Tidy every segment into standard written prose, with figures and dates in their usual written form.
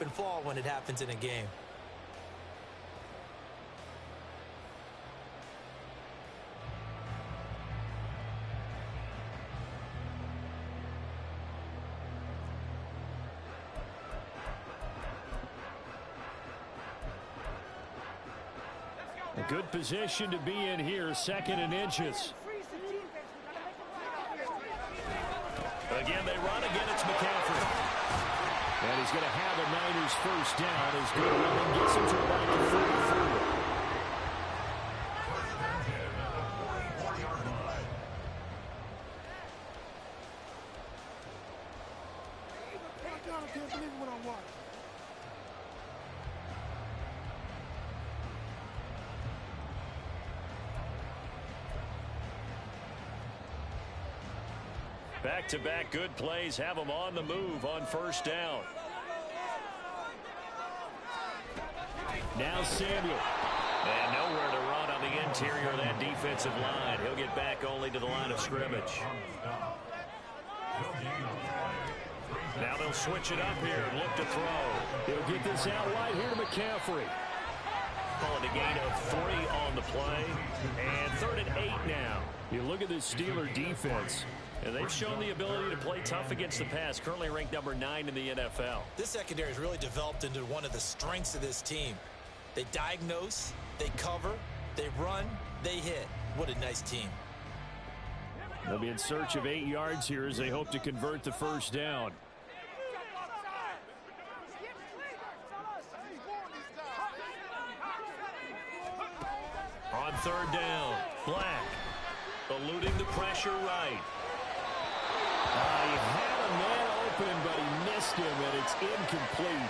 and fall when it happens in a game. A good position to be in here, 2nd and inches. Again, they run. Again, it's McCaffrey. And he's going to have a Niners first down as Goodwin gets him to about the 44. Back-to-back good plays have them on the move on first down. Now Samuel. And nowhere to run on the interior of that defensive line. He'll get back only to the line of scrimmage. Now they'll switch it up here and look to throw. He'll get this out wide here to McCaffrey. Calling a gain of 3 on the play. And 3rd and 8 now. You look at this Steeler defense. And they've shown the ability to play tough against the pass, currently ranked number 9 in the NFL. This secondary has really developed into one of the strengths of this team. They diagnose, they cover, they run, they hit. What a nice team. They'll be in search of 8 yards here as they hope to convert the first down. On 3rd down, Black eluding the pressure right. He had a man open, but he missed him, and it's incomplete.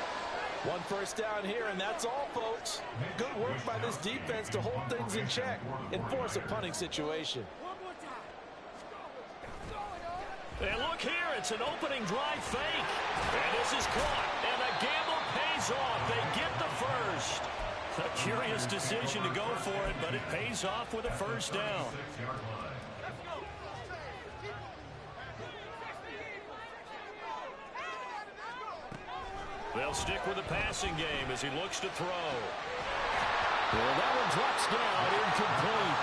1 first down here, and that's all, folks. Good work by this defense to hold things in check and force a punting situation. And look here, it's an opening drive fake. And this is caught, and the gamble pays off. They get the first. A curious decision to go for it, but it pays off with a first down. They'll stick with the passing game as he looks to throw. Well, that one drops down, incomplete.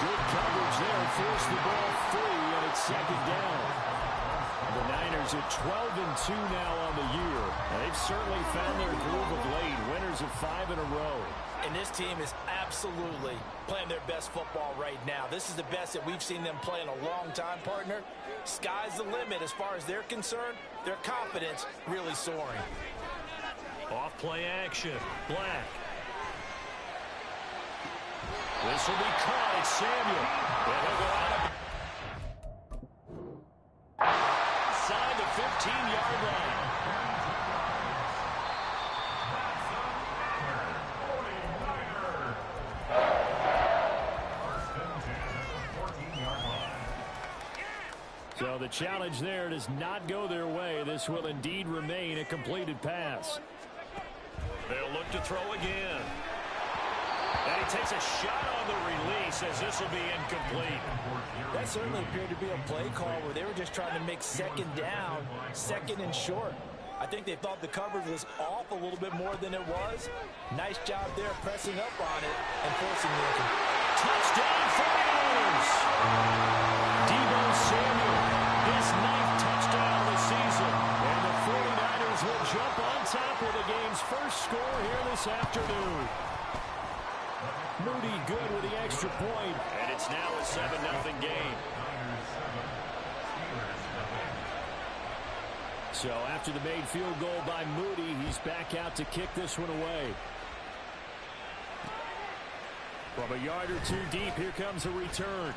Good coverage there, forced the ball free, and it's 2nd down. The Niners at 12-2 now on the year. And they've certainly found their groove of late, winners of 5 in a row. And this team is absolutely playing their best football right now. This is the best that we've seen them play in a long time, partner. Sky's the limit as far as they're concerned. Their confidence really soaring. Off play action. Black. This will be caught. It's Samuel. And he'll go out inside the 15-yard line. So the challenge there does not go their way. This will indeed remain a completed pass. They'll look to throw again. And he takes a shot on the release as this will be incomplete. That certainly appeared to be a play call where they were just trying to make 2nd down, 2nd and short. I think they thought the coverage was off a little bit more than it was. Nice job there pressing up on it and forcing the touchdown 49ers. Deebo Samuel, his 9th touchdown of the season. And the 49ers will jump on top of the game's first score here this afternoon. Moody good with the extra point. And it's now a 7-0 game. So after the made field goal by Moody, he's back out to kick this one away. From a yard or 2 deep, here comes a return.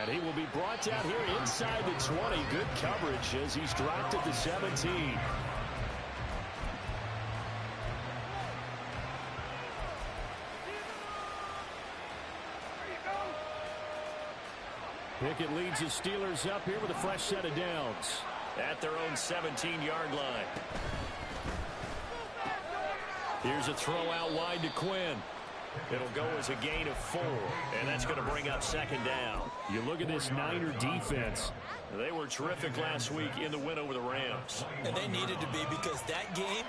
And he will be brought down here inside the 20. Good coverage as he's dropped at the 17. Pickett leads the Steelers up here with a fresh set of downs at their own 17-yard line. Here's a throw out wide to Quinn. It'll go as a gain of 4, and that's going to bring up second down. You look at this Niner defense. They were terrific last week in the win over the Rams. And they needed to be, because that game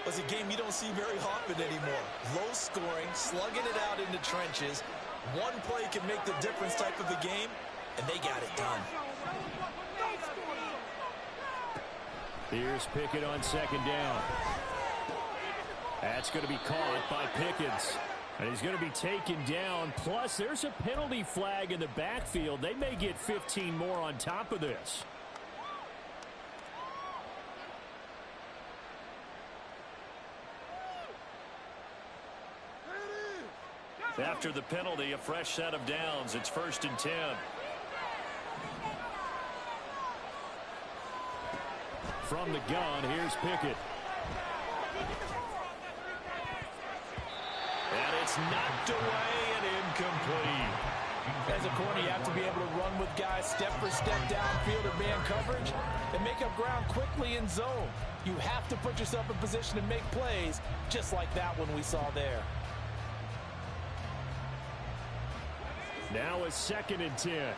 was a game you don't see very often anymore. Low scoring, slugging it out in the trenches. One play can make the difference type of a game, and they got it done. Here's Pickett on second down. That's going to be caught by Pickens. And he's going to be taken down. Plus, there's a penalty flag in the backfield. They may get 15 more on top of this. After the penalty, a fresh set of downs. It's 1st and 10. From the gun, here's Pickett. And it's knocked away and incomplete. As a corner, you have to be able to run with guys step for step downfield or man coverage and make up ground quickly in zone. You have to put yourself in position to make plays, just like that one we saw there. Now a 2nd and 10.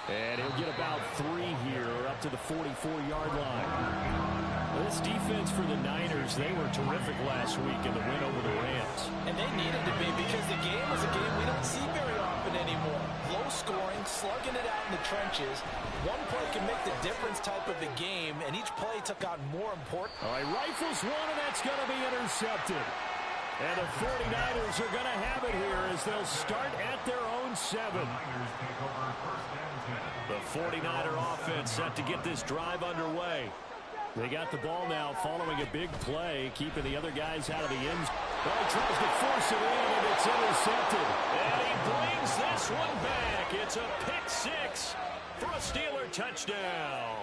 And he'll get about 3 here, up to the 44-yard line. This defense for the Niners, they were terrific last week in the win over the Rams. And they needed to be, because the game was a game we don't see very often anymore. Low scoring, slugging it out in the trenches. One play can make the difference type of a game, and each play took on more important. All right, rifles one, and that's going to be intercepted. And the 49ers are going to have it here as they'll start at their own 7. The 49er offense set to get this drive underway. They got the ball now following a big play, keeping the other guys out of the end. Well, he tries to force it in, and it's intercepted. And he brings this one back. It's a pick 6 for a Steeler touchdown.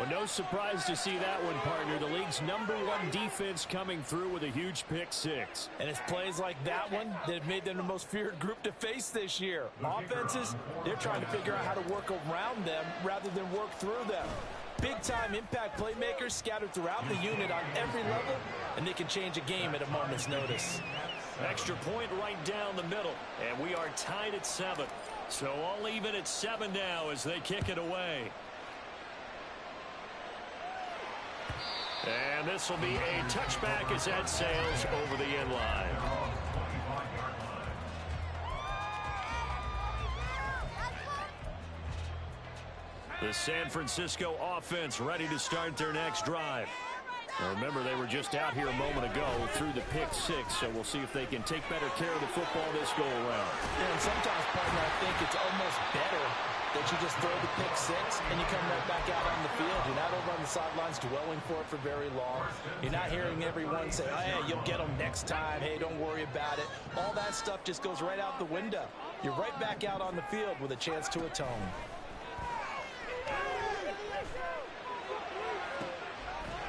Well, no surprise to see that one, partner. The league's #1 defense coming through with a huge pick 6. And it's plays like that one that have made them the most feared group to face this year. Offenses, they're trying to figure out how to work around them rather than work through them. Big-time impact playmakers scattered throughout the unit on every level, and they can change a game at a moment's notice. Extra point right down the middle, and we are tied at 7. So all even at 7 now as they kick it away. And this will be a touchback as that sails over the end line. The San Francisco offense ready to start their next drive. Now remember, they were just out here a moment ago through the pick 6, so we'll see if they can take better care of the football this go around. And sometimes, partner, I think it's almost better that you just throw the pick 6 and you come right back out on the field. You're not over on the sidelines dwelling for it for very long. You're not hearing everyone say, oh, hey, you'll get them next time. Hey, don't worry about it. All that stuff just goes right out the window. You're right back out on the field with a chance to atone.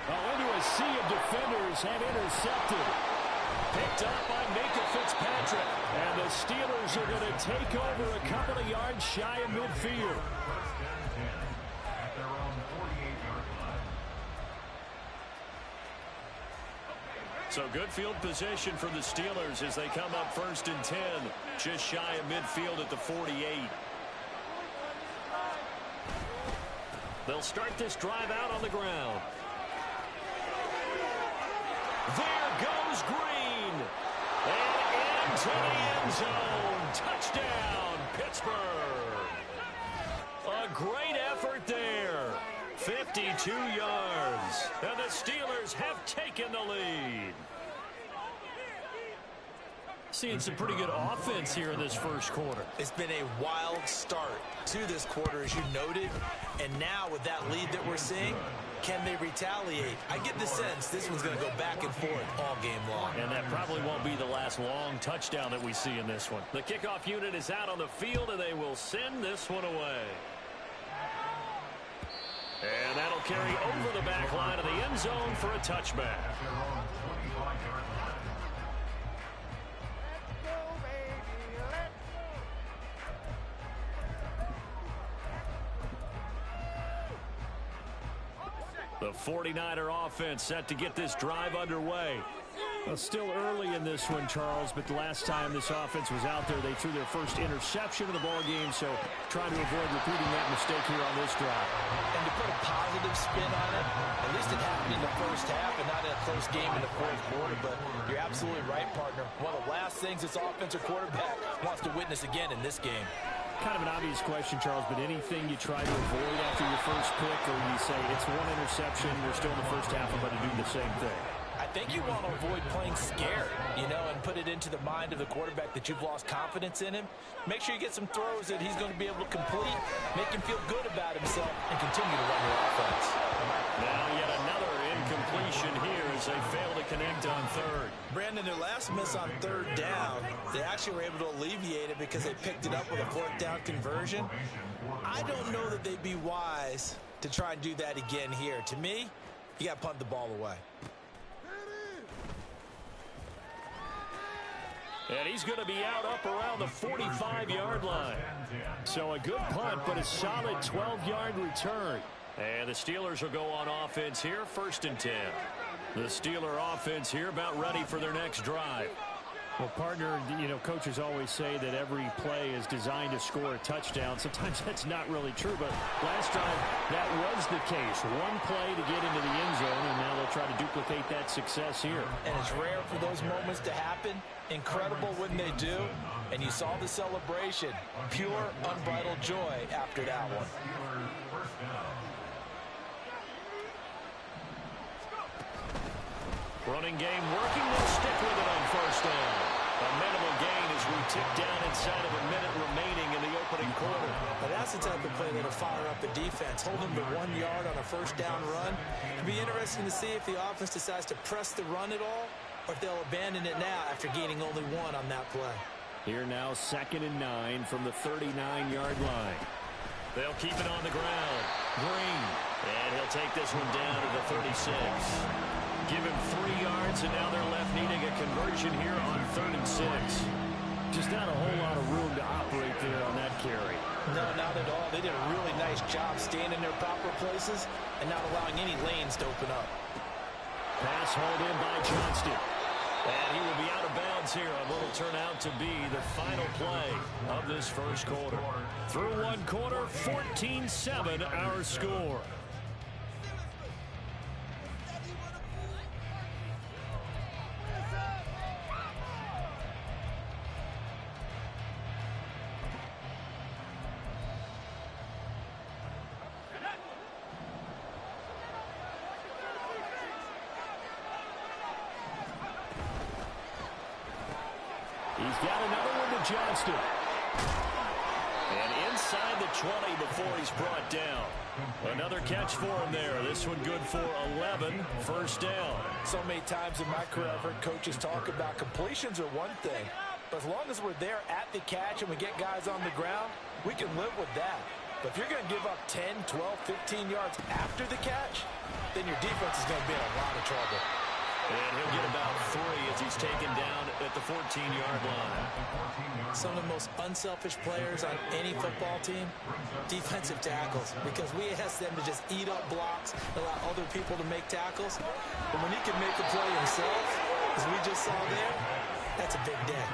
Into a sea of defenders and intercepted. Picked up by Micah Fitzpatrick. And the Steelers are going to take over a couple of yards shy of midfield. So good field position for the Steelers as they come up 1st and 10. Just shy of midfield at the 48. They'll start this drive out on the ground. There goes Green. And into the end zone. Touchdown, Pittsburgh. A great effort there. 52 yards. And the Steelers have taken the lead. Seeing some pretty good offense here in this first quarter. It's been a wild start to this quarter, as you noted. And now with that lead that we're seeing, can they retaliate? I get the sense this one's going to go back and forth all game long. And that probably won't be the last long touchdown that we see in this one. The kickoff unit is out on the field, and they will send this one away. And that'll carry over the back line of the end zone for a touchback. The 49er offense set to get this drive underway. Well, still early in this one, Charles, but the last time this offense was out there, they threw their first interception of the ball game, so trying to avoid repeating that mistake here on this drive. And to put a positive spin on it, at least it happened in the first half and not in a close game in the fourth quarter, but you're absolutely right, partner. One of the last things this offensive quarterback wants to witness again in this game. Kind of an obvious question, Charles, but anything you try to avoid after your first pick, or you say it's one interception, we're still in the first half, I'm going to do the same thing? I think you want to avoid playing scared, you know, and put it into the mind of the quarterback that you've lost confidence in him. Make sure you get some throws that he's going to be able to complete, make him feel good about himself, and continue to run your offense. Now yet another incompletion here as they fail to connect on third. Brandon, their last miss on third down, they actually were able to alleviate it because they picked it up with a fourth down conversion. I don't know that they'd be wise to try and do that again here. To me, you got to punt the ball away. And he's going to be out up around the 45-yard line. So a good punt, but a solid 12-yard return. And the Steelers will go on offense here, 1st and 10. The Steeler offense here about ready for their next drive. Well, partner, you know, coaches always say that every play is designed to score a touchdown. Sometimes that's not really true, but last time that was the case. One play to get into the end zone, and now they'll try to duplicate that success here. And it's rare for those moments to happen. Incredible when they do. And you saw the celebration. Pure, unbridled joy after that one. Running game working. They'll stick with it on 1st down. A minimal gain as we tick down inside of a minute remaining in the opening quarter. But that's the type of play that'll fire up the defense. Hold them to 1 yard on a 1st down run. It'll be interesting to see if the offense decides to press the run at all, or if they'll abandon it now after gaining only 1 on that play. Here now, 2nd and 9 from the 39-yard line. They'll keep it on the ground. Green. And he'll take this one down to the 36. Give him 3 yards, and now they're left needing a conversion here on 3rd and 6. Just not a whole lot of room to operate there on that carry. No, not at all. They did a really nice job staying in their proper places and not allowing any lanes to open up. Pass hauled in by Johnston. And he will be out of bounds here on what will turn out to be the final play of this first quarter. Through 1 quarter, 14-7 our score. He's got another one to Johnston. And inside the 20 before he's brought down. Another catch for him there. This one good for 11. 1st down. So many times in my career, I've heard coaches talk about completions are one thing. But as long as we're there at the catch and we get guys on the ground, we can live with that. But if you're going to give up 10, 12, 15 yards after the catch, then your defense is going to be in a lot of trouble. And he'll get about 3 as he's taken down at the 14-yard line. Some of the most unselfish players on any football team, defensive tackles, because we ask them to just eat up blocks, allow other people to make tackles. But when he can make a play himself, as we just saw there, that's a big day.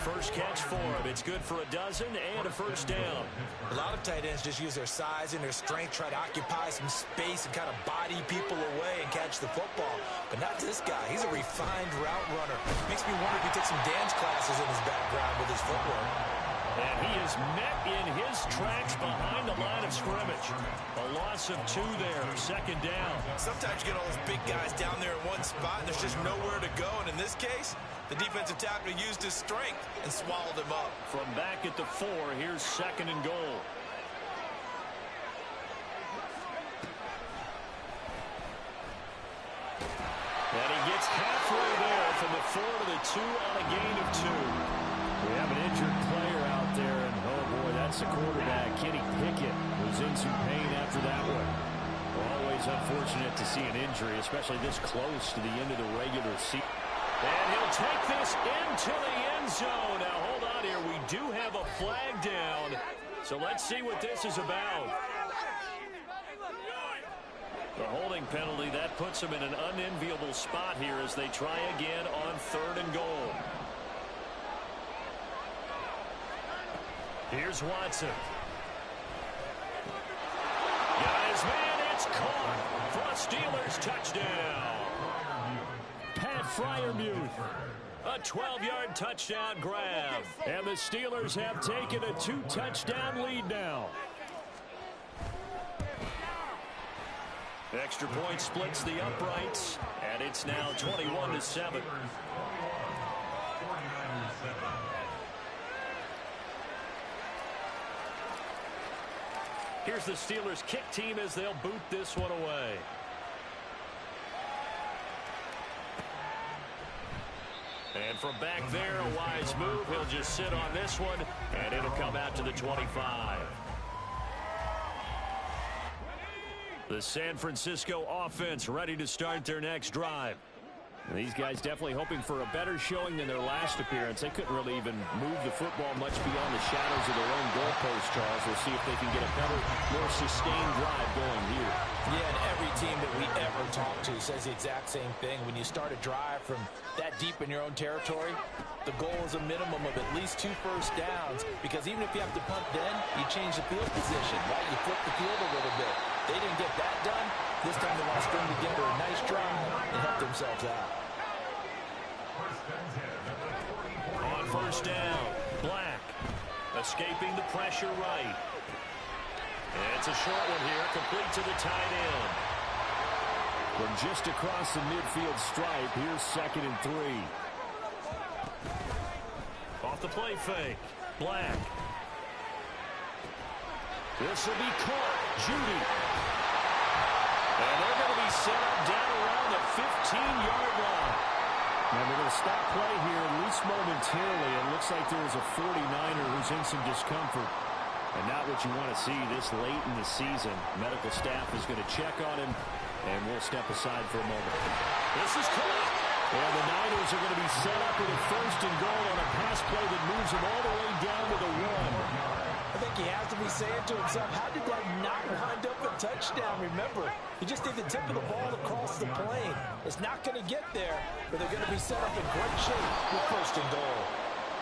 First catch for him. It's good for a dozen and a 1st down. A lot of tight ends just use their size and their strength, try to occupy some space and kind of body people away and catch the football. But not this guy. He's a refined route runner. Makes me wonder if he took some dance classes in his background with his footwork. And he is met in his tracks behind the line of scrimmage. A loss of 2 there, 2nd down. Sometimes you get all those big guys down there in one spot and there's just nowhere to go. And in this case, the defensive tackle used his strength and swallowed him up. From back at the 4, here's 2nd and goal. And he gets halfway there from the 4 to the 2 on a gain of 2. We have an injured player out there, and oh boy, that's the quarterback. Kenny Pickett was in some pain after that one. Always unfortunate to see an injury, especially this close to the end of the regular season. And he'll take this into the end zone. Now, hold on here. We do have a flag down. So let's see what this is about. The holding penalty, that puts them in an unenviable spot here as they try again on 3rd and goal. Here's Watson. Got his man, it's caught for a Steelers touchdown. Pat Freiermuth. A 12-yard touchdown grab. And the Steelers have taken a 2-touchdown lead now. Extra point splits the uprights, and it's now 21-7. Here's the Steelers kick team as they'll boot this one away. And from back there, a wise move. He'll just sit on this one, and it'll come out to the 25. The San Francisco offense ready to start their next drive. These guys definitely hoping for a better showing than their last appearance. They couldn't really even move the football much beyond the shadows of their own goalpost, Charles. We'll see if they can get a better, more sustained drive going here. Yeah, and every team that we ever talk to says the exact same thing. When you start a drive from that deep in your own territory, the goal is a minimum of at least 2 first downs, because even if you have to punt then, you change the field position, right? You flip the field a little bit. They didn't get that done. This time they want to string together a nice drive and help themselves out. On 1st down, Black escaping the pressure right. And it's a short one here, complete to the tight end. From just across the midfield stripe, here's 2nd and 3. Off the play fake, Black. This will be caught. Judy. And they're going to be set up down around the 15-yard line. And they're going to stop play here, at least momentarily. It looks like there is a 49er who's in some discomfort. And not what you want to see this late in the season. Medical staff is going to check on him, and we'll step aside for a moment. This is caught. And the Niners are going to be set up with a 1st and goal on a pass play that moves them all the way down to the 1. I think he has to be saying to himself, how did that not wind up a touchdown? Remember, he just did the tip of the ball across the plane. It's not going to get there, but they're going to be set up in great shape with 1st and goal.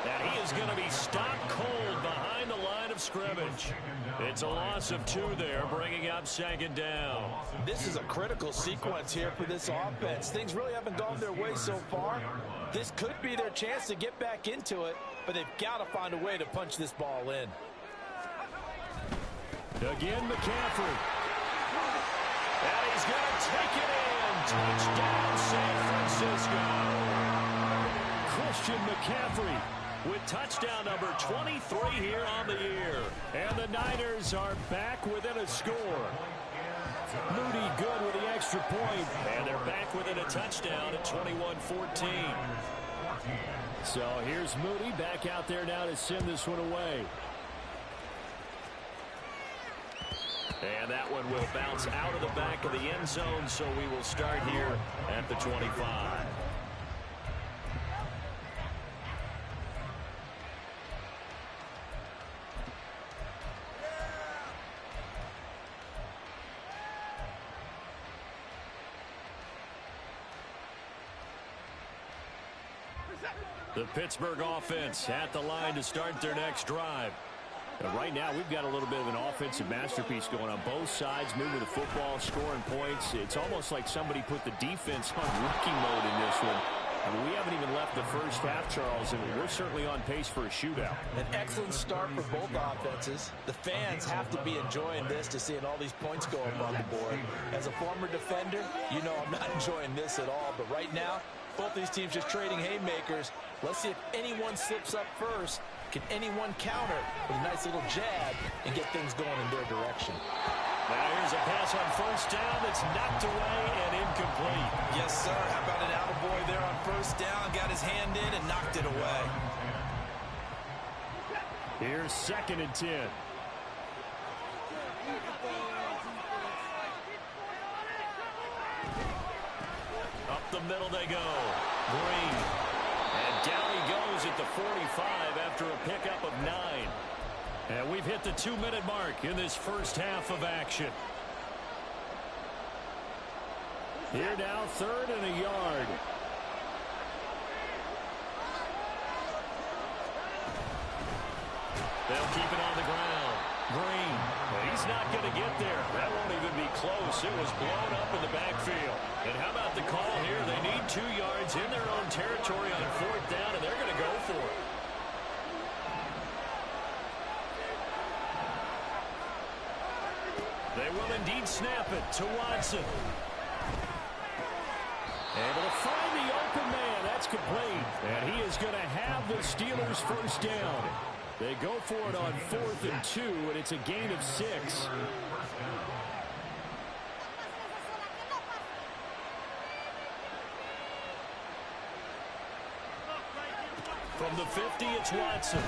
And he is going to be stopped cold behind the line of scrimmage. It's a loss of 2 there, bringing up 2nd down. This is a critical sequence here for this offense. Things really haven't gone their way so far. This could be their chance to get back into it, but they've got to find a way to punch this ball in. Again, McCaffrey. And he's going to take it in. Touchdown, San Francisco. Christian McCaffrey with touchdown number 23 here on the year. And the Niners are back within a score. Moody good with the extra point. And they're back within a touchdown at 21-14. So here's Moody back out there now to send this one away. And that one will bounce out of the back of the end zone, so we will start here at the 25. The Pittsburgh offense at the line to start their next drive. And right now, we've got a little bit of an offensive masterpiece going on both sides, moving the football, scoring points. It's almost like somebody put the defense on rookie mode in this one. I mean, we haven't even left the first half, Charles, and we're certainly on pace for a shootout. An excellent start for both offenses. The fans have to be enjoying this to seeing all these points go up on the board. As a former defender, you know I'm not enjoying this at all. But right now, both these teams just trading haymakers. Let's see if anyone slips up first. Can anyone counter with a nice little jab and get things going in their direction? Now here's a pass on 1st down that's knocked away and incomplete. Yes, sir. How about an attaboy there on 1st down? Got his hand in and knocked it away. Here's 2nd and 10. Up the middle they go. Green. And down he goes at the 45 after a pickup of 9. And we've hit the 2-minute mark in this first half of action. Here now, 3rd and a yard. They'll keep it on the ground. Green. Well, he's not going to get there. That won't even be close. It was blown up in the backfield. And how about the call here? They need 2 yards in their own territory on 4th down, and they're going to go for it. They will indeed snap it to Watson. Able to find the open man. That's complete. And he is going to have the Steelers' 1st down. They go for it on 4th and 2, and it's a gain of 6. From the 50, it's Watson.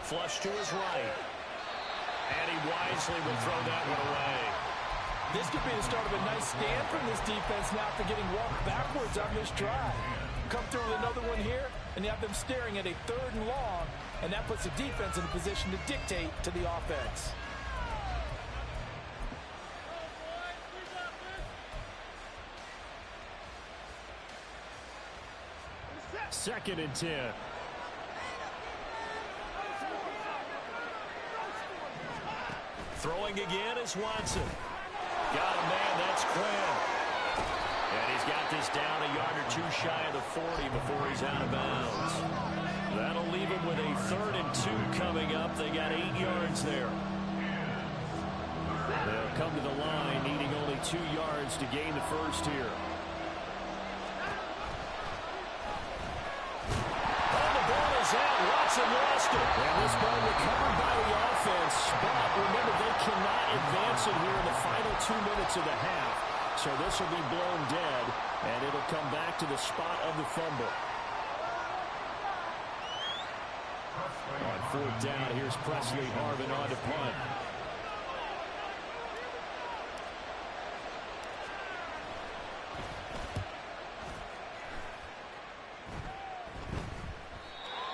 Flush to his right. And he wisely will throw that one away. This could be the start of a nice stand from this defense now after getting walked backwards on this drive. Come through with another one here, and you have them staring at a 3rd and long, and that puts the defense in a position to dictate to the offense. Second and 10. Throwing again is Watson. Got a man, that's Quinn. And he's got this down a yard or 2 shy of the 40 before he's out of bounds. That'll leave him with a 3rd and 2 coming up. They got 8 yards there. They'll come to the line, needing only 2 yards to gain the 1st here. Oh, the ball is out. Watson lost it. And this ball recovered by the offense. But remember, they cannot advance it here in the final 2 minutes of the half. So this will be blown dead, and it'll come back to the spot of the fumble. On 4th down, here's Presley Harvin on to punt.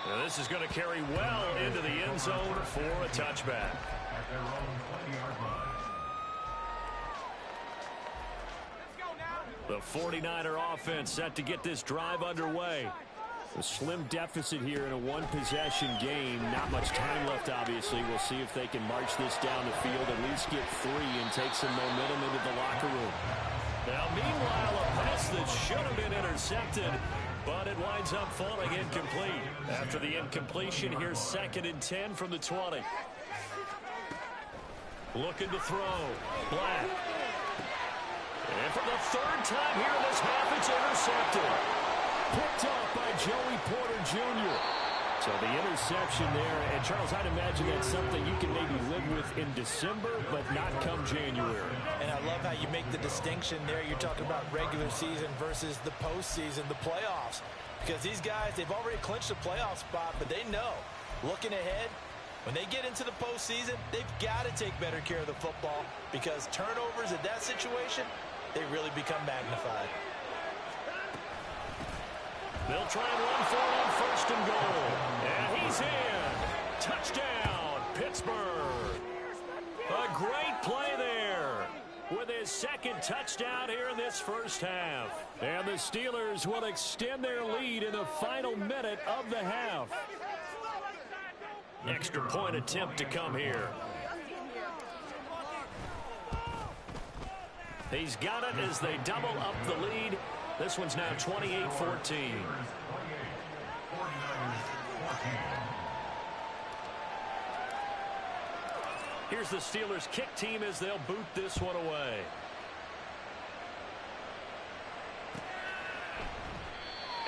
Now this is going to carry well into the end zone for a touchback. The 49er offense set to get this drive underway. A slim deficit here in a 1-possession game. Not much time left, obviously. We'll see if they can march this down the field, at least get 3 and take some momentum into the locker room. Now, meanwhile, a pass that should have been intercepted, but it winds up falling incomplete. After the incompletion, here's 2nd and 10 from the 20. Looking to throw. Black. And for the 3rd time here in this half, it's intercepted. Picked up by Joey Porter Jr. So the interception there. And, Charles, I'd imagine that's something you can maybe live with in December, but not come January. And I love how you make the distinction there. You're talking about regular season versus the postseason, the playoffs. Because these guys, they've already clinched a playoff spot, but they know, looking ahead, when they get into the postseason, they've got to take better care of the football because turnovers in that situation, they really become magnified. They'll try and run for it on 1st and goal. And he's in. Touchdown, Pittsburgh. A great play there with his 2nd touchdown here in this 1st half. And the Steelers will extend their lead in the final minute of the half. Extra point attempt to come here. He's got it as they double up the lead. This one's now 28-14. Here's the Steelers kick team as they'll boot this one away.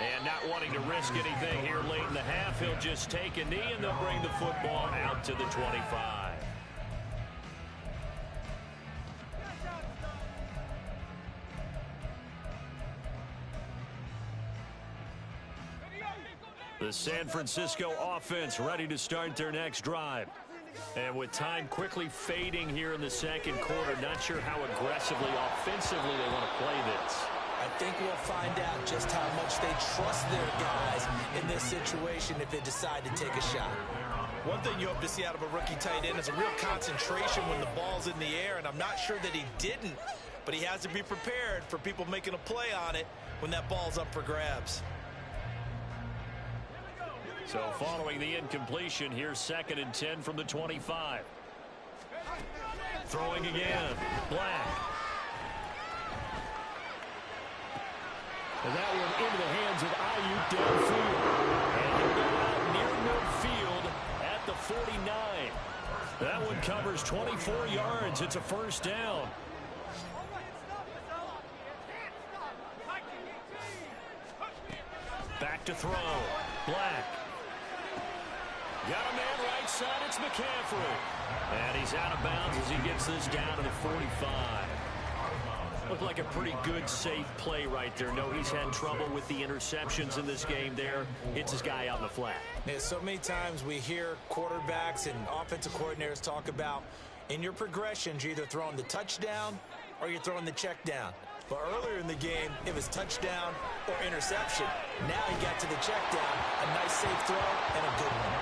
And not wanting to risk anything here late in the half, he'll just take a knee and they'll bring the football out to the 25. The San Francisco offense ready to start their next drive. And with time quickly fading here in the 2nd quarter, not sure how aggressively, offensively they want to play this. I think we'll find out just how much they trust their guys in this situation if they decide to take a shot. One thing you hope to see out of a rookie tight end is a real concentration when the ball's in the air, and I'm not sure that he didn't but he has to be prepared for people making a play on it when that ball's up for grabs. So following the incompletion, here's 2nd and 10 from the 25. Throwing again. Black. And that one into the hands of Ayuk downfield. And he'll go out near midfield at the 49. That one covers 24 yards. It's a first down. Back to throw. Black. Got a man right side. It's McCaffrey. And he's out of bounds as he gets this down to the 45. Looked like a pretty good, safe play right there. No, he's had trouble with the interceptions in this game there. Hits his guy out in the flat. Yeah, so many times we hear quarterbacks and offensive coordinators talk about in your progressions, you're either throwing the touchdown or you're throwing the check down. But earlier in the game, it was touchdown or interception. Now he got to the check down, a nice safe throw, and a good one.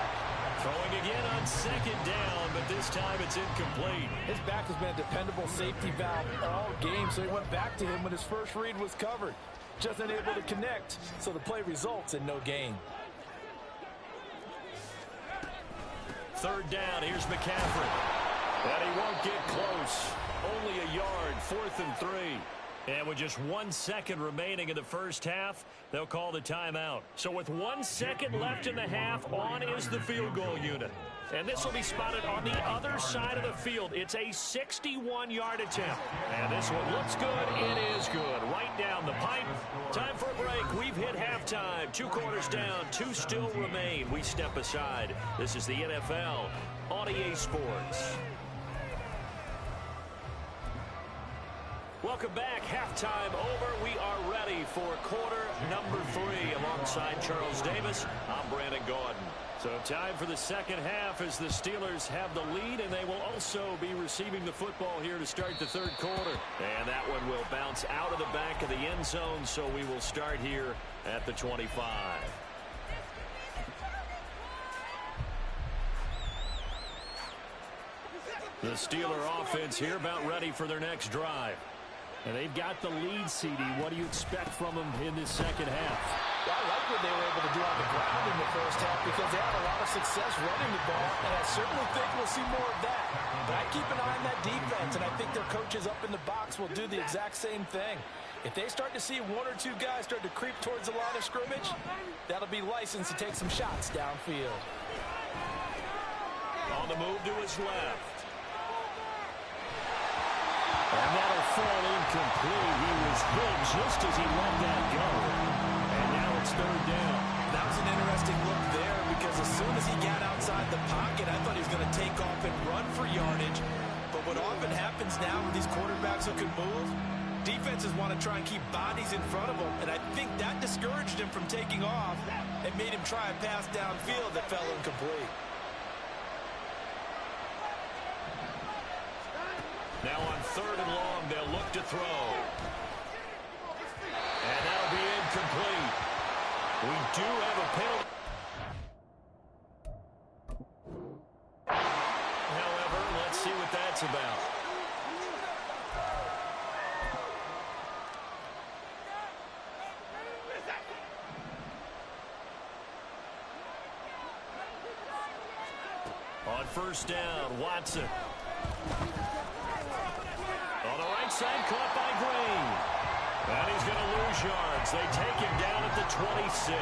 Throwing again on 2nd down, but this time it's incomplete. His back has been a dependable safety valve all game, so he went back to him when his first read was covered. Just unable to connect, so the play results in no gain. 3rd down, here's McCaffrey. And he won't get close. Only a yard, 4th and 3. And with just 1 second remaining in the first half, they'll call the timeout. So with 1 second left in the half, on is the field goal unit. And this will be spotted on the other side of the field. It's a 61-yard attempt. And this one looks good. It is good. Right down the pipe. Time for a break. We've hit halftime. 2 quarters down. 2 still remain. We step aside. This is the NFL on EA Sports. Welcome back. Halftime over. We are ready for quarter number 3. Alongside Charles Davis, I'm Brandon Gordon. So time for the second half as the Steelers have the lead, and they will also be receiving the football here to start the 3rd quarter. And that one will bounce out of the back of the end zone, so we will start here at the 25. The Steeler offense here about ready for their next drive. And they've got the lead, CD. What do you expect from them in this second half? Well, I like what they were able to do on the ground in the first half because they had a lot of success running the ball, and I certainly think we'll see more of that. But I keep an eye on that defense, and I think their coaches up in the box will do the exact same thing. If they start to see 1 or 2 guys start to creep towards the line of scrimmage, that'll be licensed to take some shots downfield. On the move to his left. And that'll fall incomplete. He was hit just as he let that go. And now it's 3rd down. That was an interesting look there because as soon as he got outside the pocket, I thought he was going to take off and run for yardage. But what often happens now with these quarterbacks who can move, defenses want to try and keep bodies in front of them. And I think that discouraged him from taking off and made him try a pass downfield that fell incomplete. Now on 3rd and long, they'll look to throw. And that'll be incomplete. We do have a penalty. However, let's see what that's about. On 1st down, Watson. On the right side, caught by Green. And he's going to lose yards. They take him down at the 26.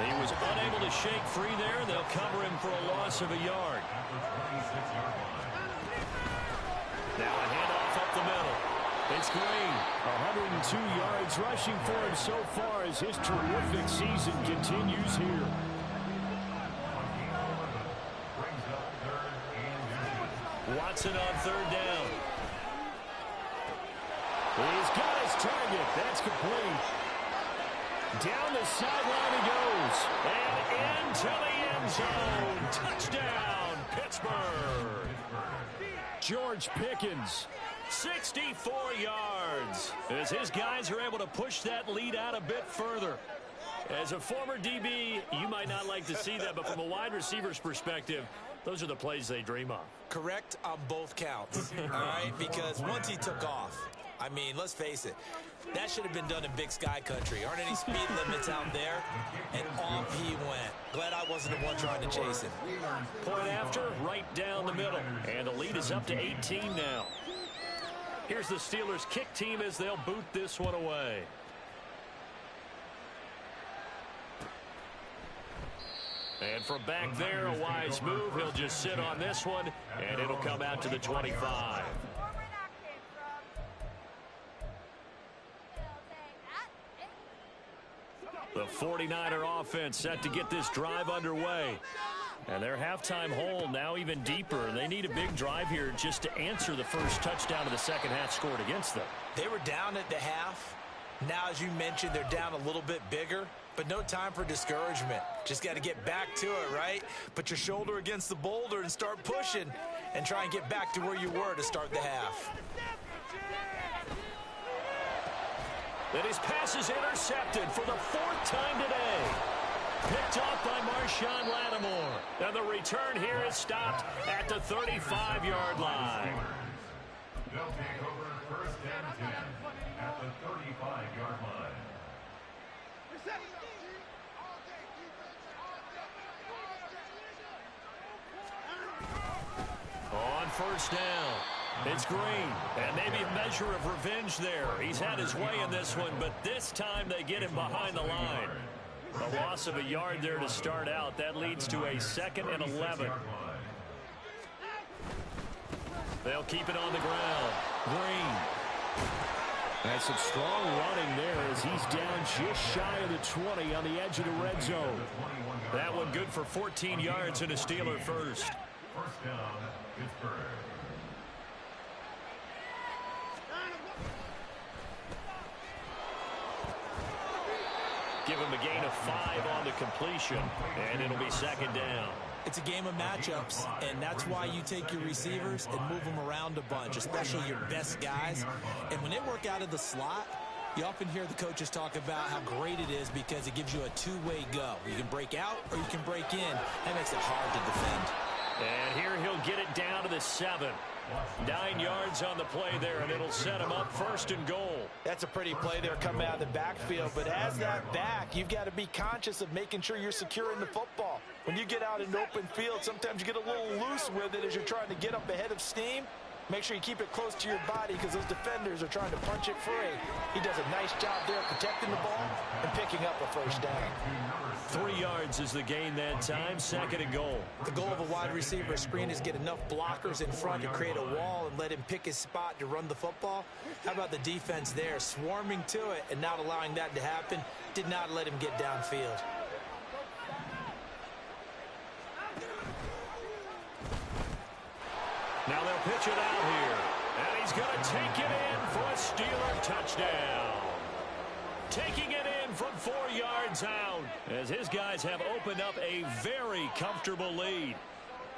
He was unable to shake free there. They'll cover him for a loss of a yard. Now a handoff up the middle. It's Green. 102 yards rushing for him so far as his terrific season continues here. Watson on 3rd down. He's got his target. That's complete. Down the sideline he goes. And into the end zone. Touchdown, Pittsburgh. George Pickens. 64 yards. As his guys are able to push that lead out a bit further. As a former DB, you might not like to see that, but from a wide receiver's perspective, those are the plays they dream of. Correct on both counts, all right? Because once he took off, I mean, let's face it. That should have been done in Big Sky Country. Aren't any speed limits out there? And off he went. Glad I wasn't the one trying to chase him. Point after, right down the middle. And the lead is up to 18 now. Here's the Steelers' kick team as they'll boot this one away. And from back there, a wise move. He'll just sit on this one, and it'll come out to the 25. The 49er offense set to get this drive underway. And their halftime hole now even deeper. They need a big drive here just to answer the first touchdown of the second half scored against them. They were down at the half. Now, as you mentioned, they're down a little bit bigger. But no time for discouragement. Just got to get back to it, right? Put your shoulder against the boulder and start pushing. And try and get back to where you were to start the half. And his pass is intercepted for the 4th time today. Picked off by Marshawn Lattimore. And the return here is stopped at the 35-yard line. They'll take over 1st and 10 at the 35-yard line. On first down, it's Green, and maybe a measure of revenge there. He's had his way in this one, but this time they get him behind the line. A loss of a yard there to start out. That leads to a 2nd and 11. They'll keep it on the ground. Green. And some strong running there as he's down just shy of the 20 on the edge of the red zone. That one good for 14 yards and a Steeler first. First down, Pittsburgh. Give him a gain of 5 on the completion, and it'll be 2nd down. It's a game of matchups, and that's why you take your receivers and move them around a bunch, especially your best guys. And when they work out of the slot, you often hear the coaches talk about how great it is because it gives you a two-way go. You can break out or you can break in. That makes it hard to defend. And here he'll get it down to the 7. 9 yards on the play there, and it'll set him up 1st and goal. That's a pretty play there coming out of the backfield, but as that back, you've got to be conscious of making sure you're securing the football. When you get out in open field, sometimes you get a little loose with it as you're trying to get up ahead of steam. Make sure you keep it close to your body because those defenders are trying to punch it free. He does a nice job there protecting the ball and picking up a 1st down. 3 yards is the gain that time, 2nd and goal. The goal of a wide receiver screen is get enough blockers in front to create a wall and let him pick his spot to run the football. How about the defense there, swarming to it and not allowing that to happen? Did not let him get downfield. Now they'll pitch it out here. And he's going to take it in for a Steeler touchdown. Taking it in from 4 yards out as his guys have opened up a very comfortable lead.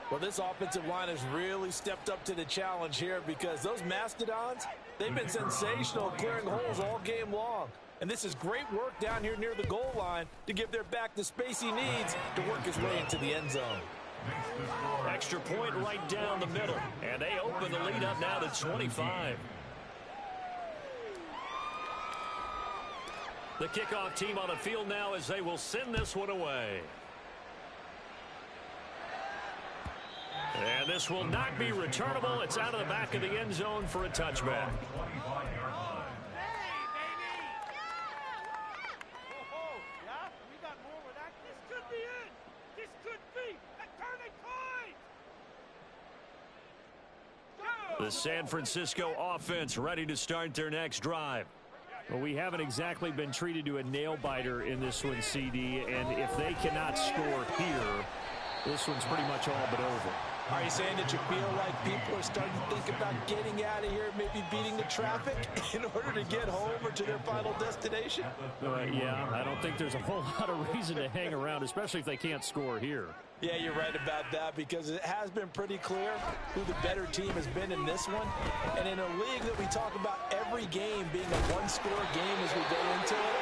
Well, this offensive line has really stepped up to the challenge here because those Mastodons, they've been sensational clearing holes all game long. And this is great work down here near the goal line to give their back the space he needs to work his way into the end zone. Extra point right down the middle. And they open the lead up now to 25. The kickoff team on the field now as they will send this one away. And this will not be returnable. It's out of the back of the end zone for a touchback. The San Francisco offense ready to start their next drive. Well, we haven't exactly been treated to a nail-biter in this one, CD, and if they cannot score here, this one's pretty much all but over. Are you saying that you feel like people are starting to think about getting out of here, maybe beating the traffic in order to get home or to their final destination? Yeah, I don't think there's a whole lot of reason to hang around, especially if they can't score here. Yeah, you're right about that because it has been pretty clear who the better team has been in this one. And in a league that we talk about every game being a one-score game as we go into it,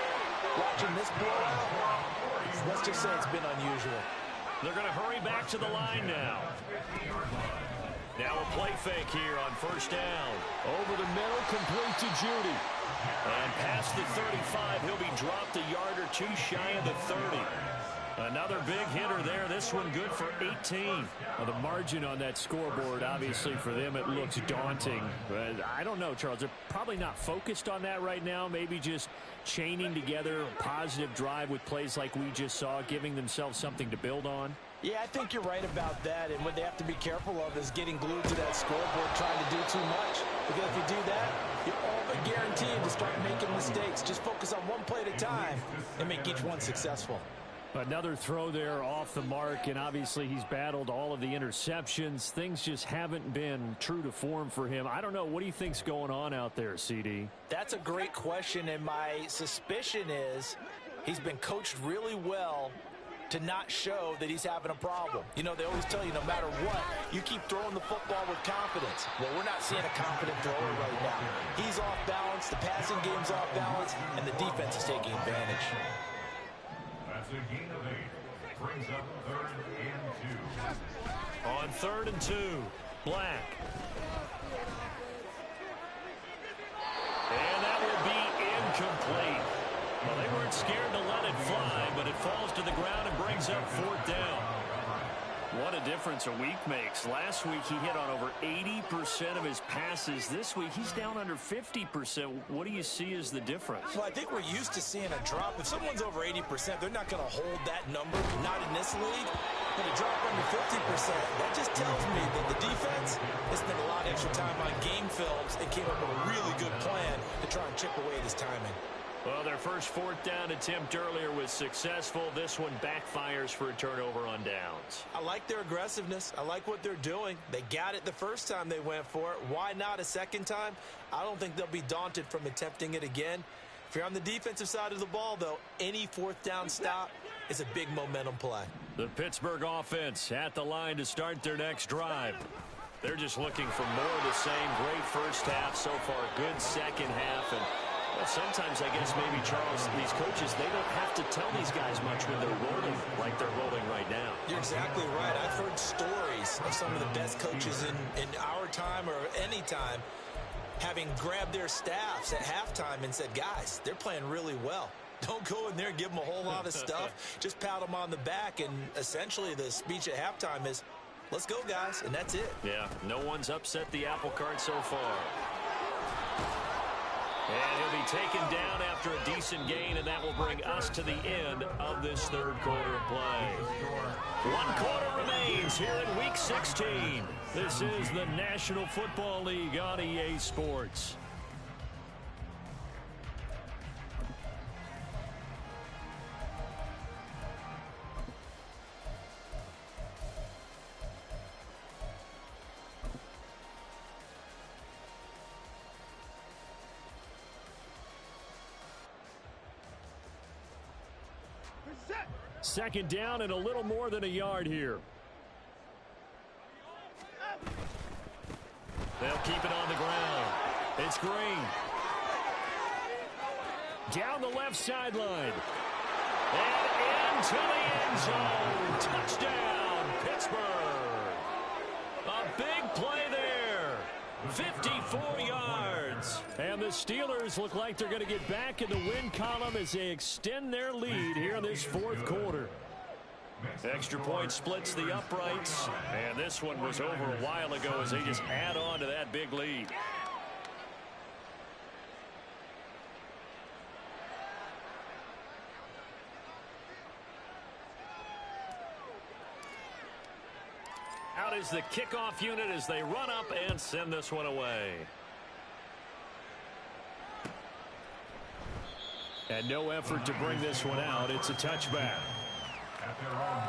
watching this blowout, let's just say it's been unusual. They're going to hurry back to the line now. Now a play fake here on first down. Over the middle, complete to Judy. And past the 35, he'll be dropped a yard or two shy of the 30. Another big hitter there. This one good for 18. Well, the margin on that scoreboard, obviously for them, it looks daunting. But I don't know, Charles. They're probably not focused on that right now. Maybe just chaining together a positive drive with plays like we just saw, giving themselves something to build on. Yeah, I think you're right about that. And what they have to be careful of is getting glued to that scoreboard, trying to do too much. Because if you do that, you're all but guaranteed to start making mistakes. Just focus on one play at a time and make each one successful. Another throw there off the mark, and obviously he's battled all of the interceptions. Things just haven't been true to form for him. I don't know. What do you think's going on out there, CD? That's a great question, and my suspicion is he's been coached really well to not show that he's having a problem. You know, they always tell you no matter what, you keep throwing the football with confidence. Well, we're not seeing a confident thrower right now. He's off balance, the passing game's off balance, and the defense is taking advantage. That's a gain of 8. Brings up 3rd and 2. On 3rd and 2, Black. And that will be incomplete. Well, they weren't scared to let it fly, but it falls to the ground and brings up 4th down. What a difference a week makes. Last week he hit on over 80% of his passes. This week he's down under 50%. What do you see as the difference? Well, I think we're used to seeing a drop. If someone's over 80%, they're not going to hold that number, not in this league. But a drop under 50%, that just tells me that the defense has spent a lot of extra time on game films and came up with a really good plan to try and chip away at his timing. Well, their first 4th down attempt earlier was successful. This one backfires for a turnover on downs. I like their aggressiveness. I like what they're doing. They got it the first time they went for it. Why not a second time? I don't think they'll be daunted from attempting it again. If you're on the defensive side of the ball, though, any 4th down stop is a big momentum play. The Pittsburgh offense at the line to start their next drive. They're just looking for more of the same. Great first half so far. Good second half. And well, sometimes, I guess, maybe, Charles, these coaches, they don't have to tell these guys much when they're rolling like they're rolling right now. You're exactly right. I've heard stories of some of the best coaches in our time or any time having grabbed their staffs at halftime and said, guys, they're playing really well. Don't go in there and give them a whole lot of stuff. Just pat them on the back. And essentially the speech at halftime is, let's go, guys. And that's it. Yeah, no one's upset the apple cart so far. And he'll be taken down after a decent gain, and that will bring us to the end of this 3rd quarter of play. 1 quarter remains here in Week 16. This is the National Football League on EA Sports. Second down and a little more than a yard here. They'll keep it on the ground. It's Green. Down the left sideline. And into the end zone. Touchdown, Pittsburgh. A big play there. 54 yards. And the Steelers look like they're going to get back in the win column as they extend their lead here in this 4th quarter. Extra point splits the uprights. And this one was over a while ago as they just add on to that big lead. Out is the kickoff unit as they run up and send this one away. And no effort to bring this one out. It's a touchback. At their own